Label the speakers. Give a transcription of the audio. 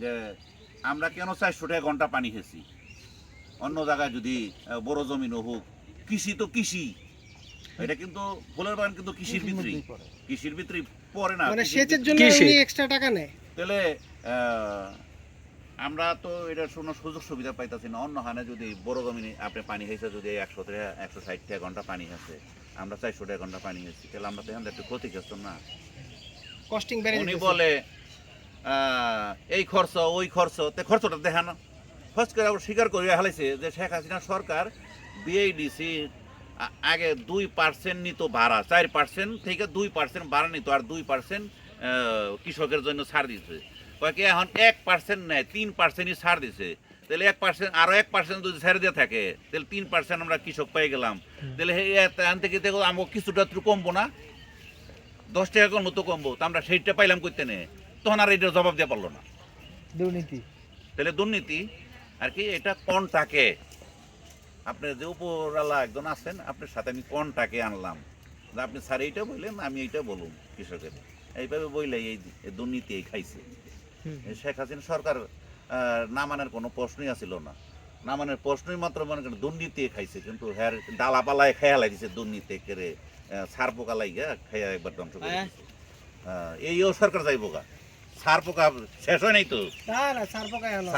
Speaker 1: যে আমরা কেন 400 টাকা ঘন্টা পানি খেয়েছি, অন্য জায়গায় যদি বড় জমিন হোক, কৃষি তো কৃষি, এটা কিন্তু ফুলের বাগান কিন্তু কৃষির ভিতরেই পড়ে না,
Speaker 2: মানে সেচের জন্য উনি এক্সট্রা টাকা নেয়।
Speaker 1: তাহলে আমরা তো এটার কোনো সুযোগ সুবিধা পাইতেছি না। অন্য হানে যদি বড় জমিনে আপনি পানি খাইছে, যদি 100 টাকা 160 টাকা ঘন্টা পানি খাচ্ছে, আমরা 400 টাকা ঘন্টা পানি খাচ্ছি, তাহলে আমরা তো এখান একটু ক্ষতি খাচ্ছি না।
Speaker 2: কস্টিং বেড়ে
Speaker 1: উনি
Speaker 2: যাচ্ছে।
Speaker 1: বলে এই খরচ ওই খরচ, তে খরচটা দেখান খরচ করে আবার স্বীকার করে হালাইছে যে শেখ হাসিনা সরকার বিআইডিসি আগে 2% নিত ভাড়া, 4% থেকে 2% ভাড়া নিত, আর 2% কৃষকের জন্য ছাড় দিচ্ছে। কয়েকে এখন 1% নেয়, 3%ই ছাড় দিছে। তাহলে 1% আরো 1% যদি ছেড়ে দিয়ে থাকে, তাহলে 3% আমরা কৃষক পেয়ে গেলাম। তাহলে এখান থেকে আমাকে কিছুটা একটু কমবো না, 10 টাকা কোন মতো কমবো, তো আমরা সেইটা পাইলাম করতে নে, তখন আর এটার জবাব দিয়ে পারলো না।
Speaker 2: দুর্নীতি,
Speaker 1: তাহলে দুর্নীতি আর কি, এটা কোনটাকে আপনি যে উপরওয়ালা একজন আছেন, আপনার সাথে আমি কোনটাকে আনলাম, যে আপনি স্যার এইটা বললেন, আমি এইটা বলুন কৃষকের, এইভাবে বললে এই দুর্নীতি এই খাইছে। শেখ হাসিনা সরকার না মানের কোনো প্রশ্নই আসিল না, না মানের প্রশ্নই মাত্র মনে করেন দুর্নীতি খাইছে, কিন্তু হ্যার ডালাপালায় খেয়াল দিছে দুর্নীতি করে, সার পোকা লাইগা খেয়া একবার ধ্বংস করে দিছে। এইও সরকার যাইব গা, সার পোকা শেষ হয় নাই তো,
Speaker 2: না না সার পোকায় হলো।